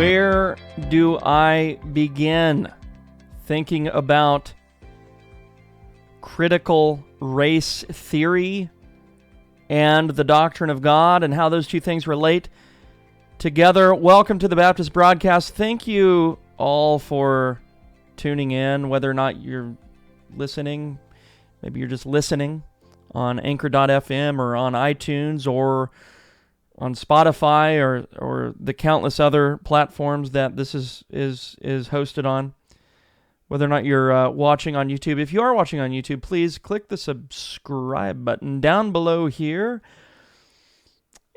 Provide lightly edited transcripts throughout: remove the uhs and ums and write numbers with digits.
Where do I begin thinking about critical race theory and the doctrine of God and how those two things relate together? Welcome to the Baptist Broadcast. Thank you all for tuning in, whether or not you're listening. Maybe you're just listening on Anchor.fm or on iTunes or on Spotify or the countless other platforms that this is hosted on. Whether or not you're watching on YouTube. If you are watching on YouTube, please click the subscribe button down below here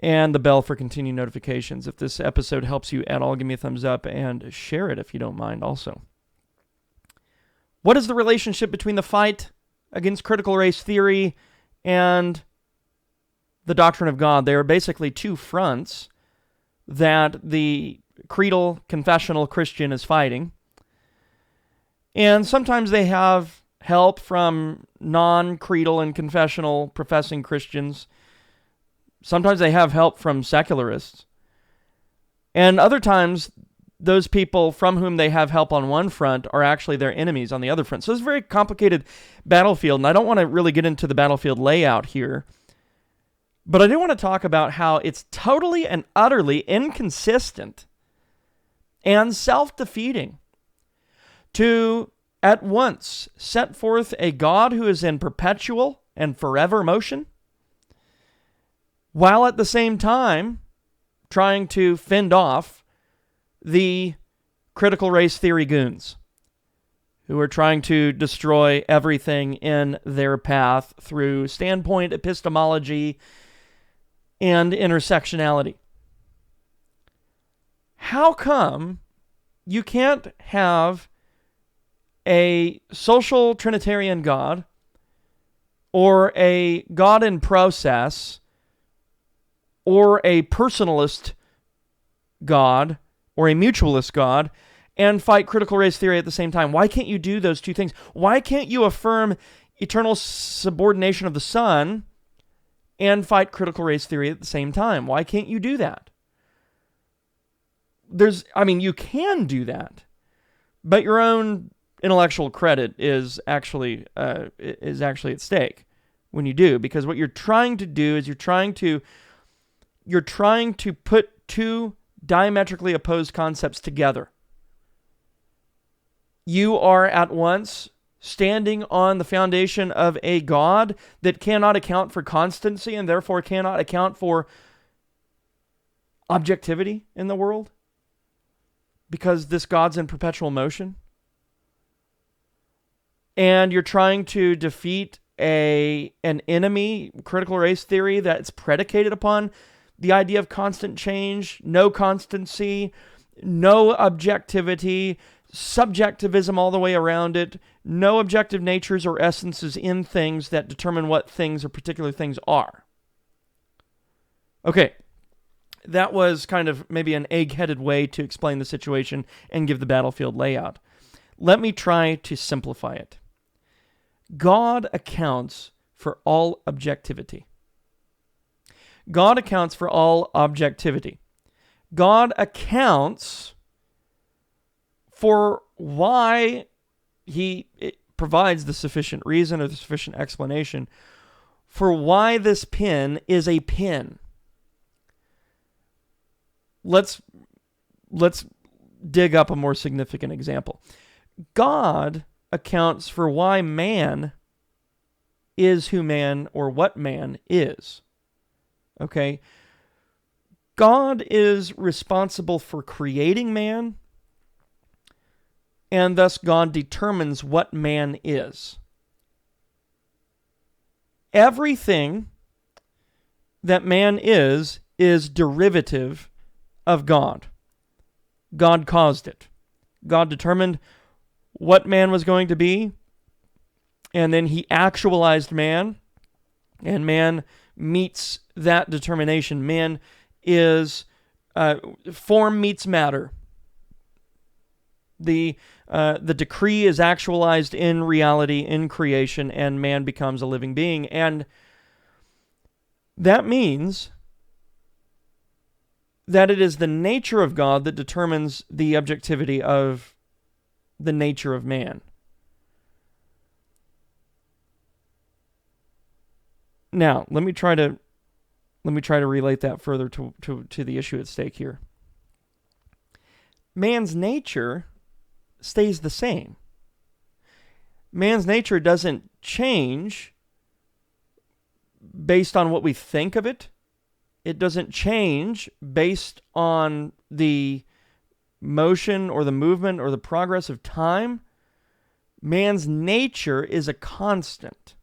and the bell for continued notifications. If this episode helps you at all, give me a thumbs up and share it if you don't mind also. What is the relationship between the fight against critical race theory and the doctrine of God? They are basically two fronts that the creedal, confessional Christian is fighting. And sometimes they have help from non-creedal and confessional professing Christians. Sometimes they have help from secularists. And other times, those people from whom they have help on one front are actually their enemies on the other front. So it's a very complicated battlefield, and I don't want to really get into the battlefield layout here. But I do want to talk about how it's totally and utterly inconsistent and self-defeating to at once set forth a God who is in perpetual and forever motion, while at the same time trying to fend off the critical race theory goons who are trying to destroy everything in their path through standpoint epistemology and intersectionality. How come you can't have a social Trinitarian God or a God in process or a personalist God or a mutualist God and fight critical race theory at the same time? Why can't you do those two things? Why can't you affirm eternal subordination of the Son and fight critical race theory at the same time? Why can't you do that? You can do that, but your own intellectual credit is actually at stake when you do, because what you're trying to do is you're trying to put two diametrically opposed concepts together. You are at once standing on the foundation of a God that cannot account for constancy and therefore cannot account for objectivity in the world, because this God's in perpetual motion. And you're trying to defeat an enemy, critical race theory, that's predicated upon the idea of constant change, no constancy, no objectivity, subjectivism all the way around it, no objective natures or essences in things that determine what things or particular things are. Okay, that was kind of maybe an egg-headed way to explain the situation and give the battlefield layout. Let me try to simplify it. God accounts for all objectivity. God accounts for all objectivity. God accounts for why he provides the sufficient reason or the sufficient explanation for why this pen is a pen. Let's dig up a more significant example. God accounts for why man is who man or what man is. Okay? God is responsible for creating man, and thus God determines what man is. Everything that man is derivative of God. God caused it. God determined what man was going to be, and then he actualized man, and man meets that determination. Man is, form meets matter. The decree is actualized in reality, in creation, and man becomes a living being. And that means that it is the nature of God that determines the objectivity of the nature of man. Now, let me try to relate that further to the issue at stake here. Man's nature stays the same. Man's nature doesn't change based on what we think of it. It doesn't change based on the motion or the movement or the progress of time. Man's nature is a constant.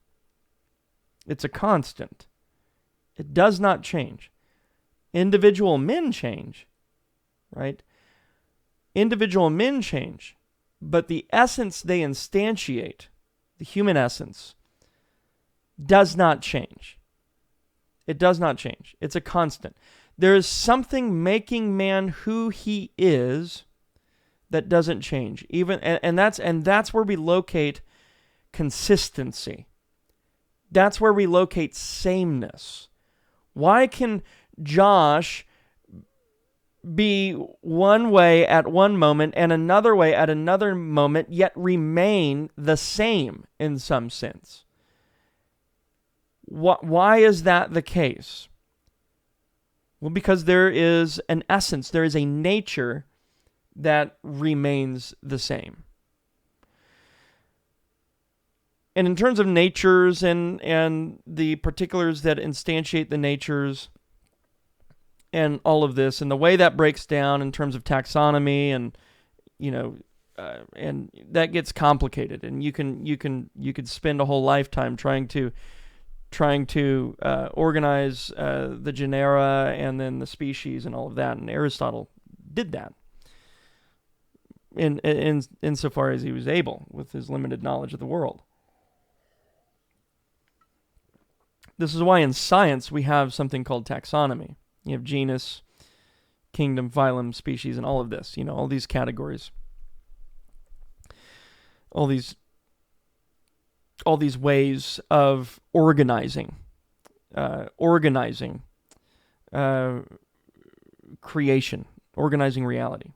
It's a constant. It does not change. Individual men change, right? Individual men change, but the essence they instantiate, the human essence, does not change. It does not change. It's a constant. There is something making man who he is that doesn't change. And that's where we locate consistency. That's where we locate sameness. Why can Josh be one way at one moment and another way at another moment, yet remain the same in some sense? Why is that the case? Well, because there is an essence, there is a nature that remains the same. And in terms of natures and the particulars that instantiate the natures and all of this, and the way that breaks down in terms of taxonomy, and and that gets complicated, and you could spend a whole lifetime trying to organize the genera and then the species and all of that, and Aristotle did that insofar as he was able with his limited knowledge of the world. This is why in science we have something called taxonomy. You have genus, kingdom, phylum, species, and all of this. All these categories. All these ways of organizing creation, organizing reality.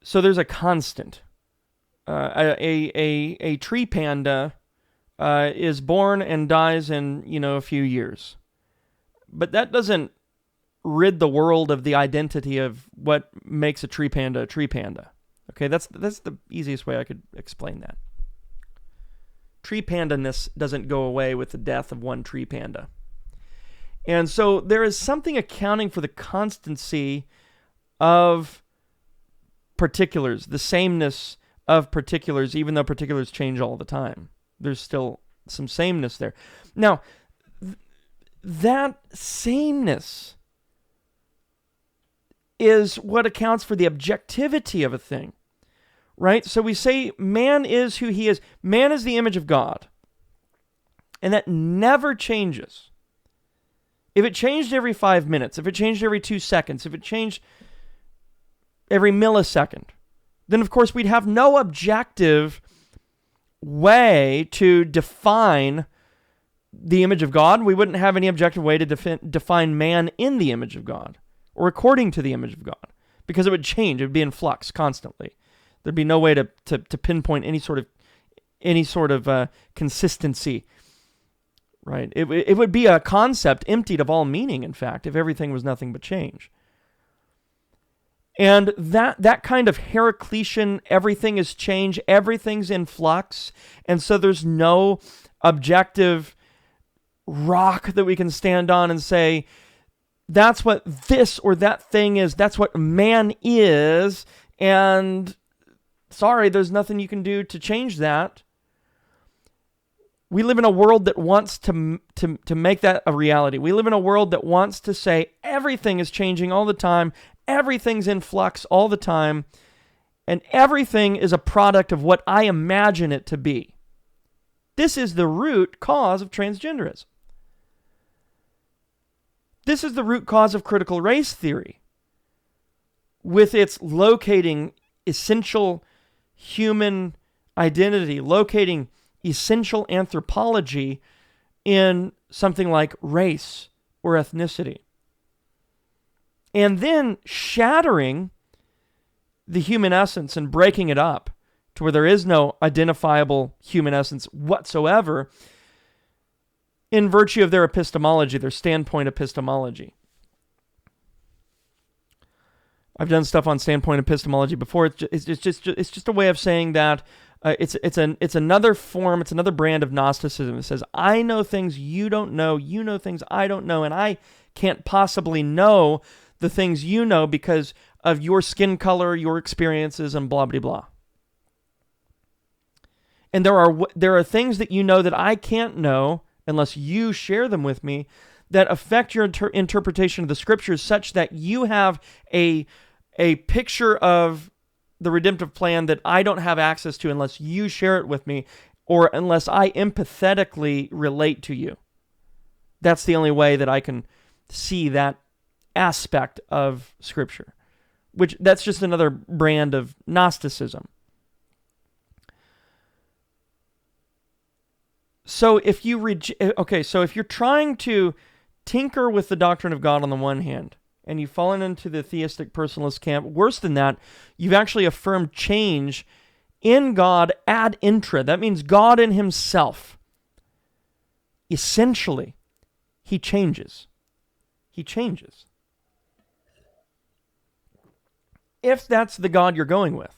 So there's a constant. A tree panda is born and dies in a few years, but that doesn't rid the world of the identity of what makes a tree panda a tree panda. Okay, that's the easiest way I could explain that. Tree pandaness doesn't go away with the death of one tree panda. And so there is something accounting for the constancy of particulars, the sameness of particulars, even though particulars change all the time. There's still some sameness there. Now, that sameness is what accounts for the objectivity of a thing. Right? So we say man is who he is. Man is the image of God. And that never changes. If it changed every 5 minutes, if it changed every 2 seconds, if it changed every millisecond, then of course we'd have no objective way to define the image of God. We wouldn't have any objective way to define man in the image of God or according to the image of God, because it would change. It would be in flux constantly. There'd be no way to pinpoint any sort of consistency, right? It would be a concept emptied of all meaning, in fact, if everything was nothing but change. And that kind of Heraclitean, everything is change, everything's in flux, and so there's no objective rock that we can stand on and say, that's what this or that thing is, that's what man is, and sorry, there's nothing you can do to change that. We live in a world that wants to make that a reality. We live in a world that wants to say everything is changing all the time, everything's in flux all the time, and everything is a product of what I imagine it to be. This is the root cause of transgenderism. This is the root cause of critical race theory, with its locating essential human identity, locating essential anthropology in something like race or ethnicity. and then shattering the human essence and breaking it up to where there is no identifiable human essence whatsoever in virtue of their epistemology, their standpoint epistemology. I've done stuff on standpoint epistemology before. It's just a way of saying that it's another form, it's another brand of Gnosticism. It says, I know things you don't know, you know things I don't know, and I can't possibly know the things you know because of your skin color, your experiences, and blah, blah, blah. And there are things that you know that I can't know unless you share them with me that affect your interpretation of the scriptures such that you have a picture of the redemptive plan that I don't have access to unless you share it with me or unless I empathetically relate to you. That's the only way that I can see that aspect of Scripture, which that's just another brand of Gnosticism. So if you're trying to tinker with the doctrine of God on the one hand, and you've fallen into the theistic personalist camp, worse than that, you've actually affirmed change in God ad intra. That means God in himself. Essentially, he changes. He changes. If that's the God you're going with,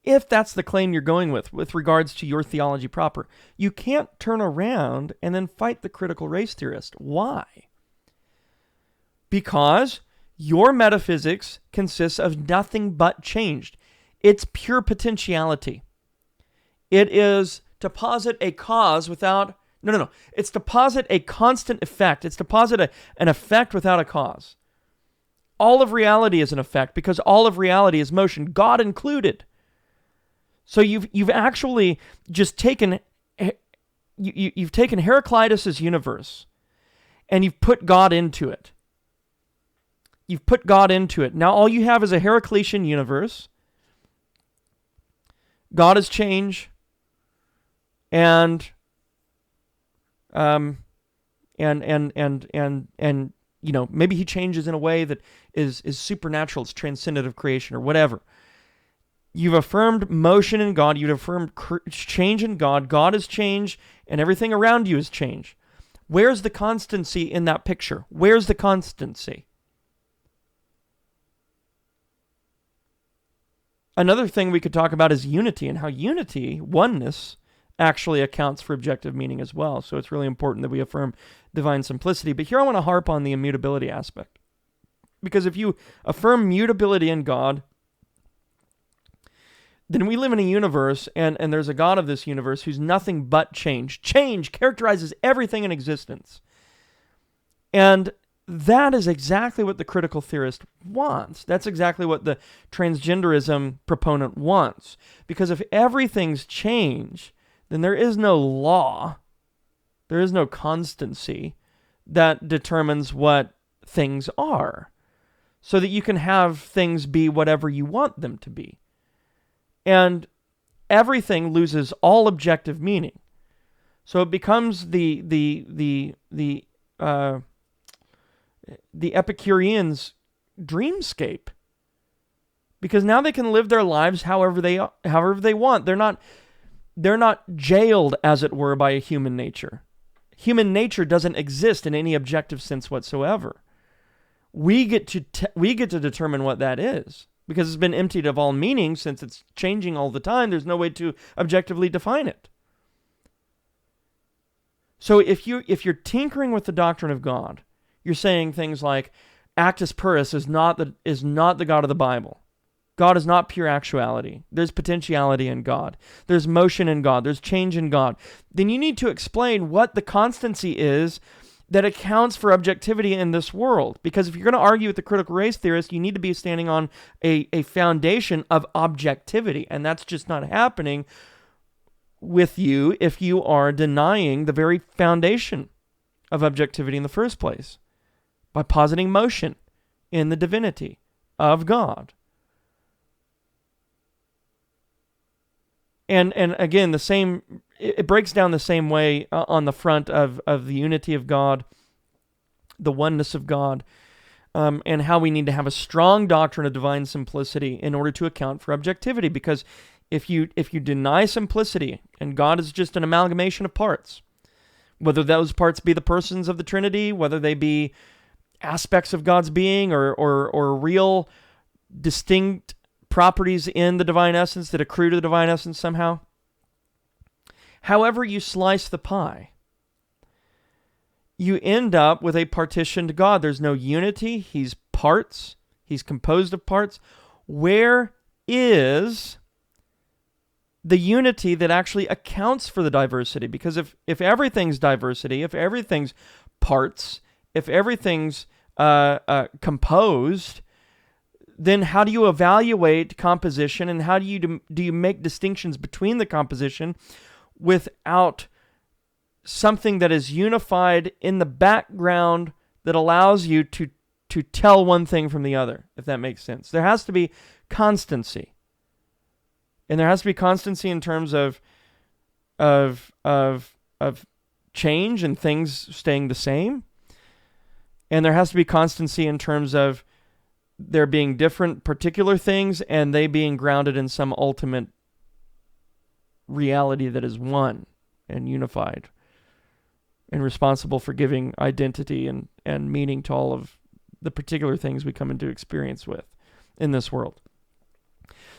if that's the claim you're going with regards to your theology proper, you can't turn around and then fight the critical race theorist. Why? Because your metaphysics consists of nothing but changed. It's pure potentiality. It is to posit a cause without... No. It's to posit a constant effect. It's to posit an effect without a cause. All of reality is an effect because all of reality is motion, God included. So you've actually just taken... You've taken Heraclitus's universe and you've put God into it. You've put God into it. Now all you have is a Heraclitean universe. God is change, and maybe he changes in a way that is supernatural, it's transcendent of creation or whatever. You've affirmed motion in God. You've affirmed change in God. God is change, and everything around you is change. Where's the constancy in that picture? Where's the constancy? Another thing we could talk about is unity, and how unity, oneness, actually accounts for objective meaning as well. So it's really important that we affirm divine simplicity. But here I want to harp on the immutability aspect. Because if you affirm mutability in God, then we live in a universe, and there's a God of this universe who's nothing but change. Change characterizes everything in existence. And that is exactly what the critical theorist wants. That's exactly what the transgenderism proponent wants. Because if everything's change, then there is no law, there is no constancy that determines what things are, so that you can have things be whatever you want them to be. And everything loses all objective meaning. So it becomes the Epicureans' dreamscape, because now they can live their lives however they want. They're not jailed, as it were, by a human nature. Human nature doesn't exist in any objective sense whatsoever. We get to determine what that is, because it's been emptied of all meaning since it's changing all the time. There's no way to objectively define it. So if you're tinkering with the doctrine of God, you're saying things like actus purus is not the God of the Bible. God is not pure actuality. There's potentiality in God. There's motion in God. There's change in God. Then you need to explain what the constancy is that accounts for objectivity in this world. Because if you're going to argue with the critical race theorist, you need to be standing on a foundation of objectivity. And that's just not happening with you if you are denying the very foundation of objectivity in the first place, by positing motion in the divinity of God. And again, it breaks down the same way on the front of the unity of God, the oneness of God. and how we need to have a strong doctrine of divine simplicity in order to account for objectivity. Because if you deny simplicity and God is just an amalgamation of parts, whether those parts be the persons of the Trinity, whether they be aspects of God's being or real distinct properties in the divine essence that accrue to the divine essence somehow, however you slice the pie, you end up with a partitioned God. There's no unity. He's parts. He's composed of parts. Where is the unity that actually accounts for the diversity? Because if everything's diversity, if everything's parts, if everything's composed, then how do you evaluate composition, and how do you make distinctions between the composition without something that is unified in the background that allows you to tell one thing from the other, if that makes sense? There has to be constancy. And there has to be constancy in terms of change and things staying the same. And there has to be constancy in terms of there being different particular things and they being grounded in some ultimate reality that is one and unified and responsible for giving identity and meaning to all of the particular things we come into experience with in this world.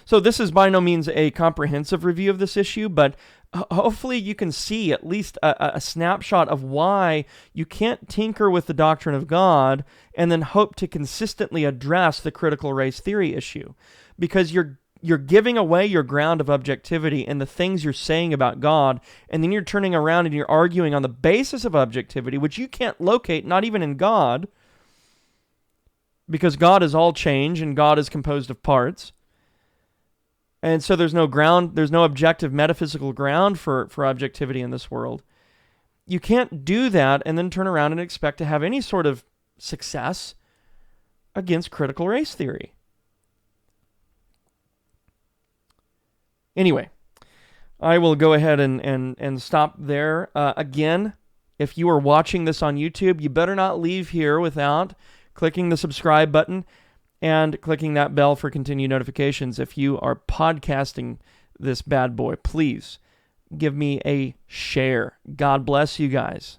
So this is by no means a comprehensive review of this issue, but hopefully you can see at least a snapshot of why you can't tinker with the doctrine of God and then hope to consistently address the critical race theory issue, because you're giving away your ground of objectivity and the things you're saying about God, and then you're turning around and you're arguing on the basis of objectivity, which you can't locate, not even in God, because God is all change and God is composed of parts. And so there's no objective metaphysical ground for objectivity in this world. You can't do that and then turn around and expect to have any sort of success against critical race theory. Anyway, I will go ahead and stop there. Again, if you are watching this on YouTube, you better not leave here without clicking the subscribe button and clicking that bell for continued notifications. If you are podcasting this bad boy, please give me a share. God bless you guys.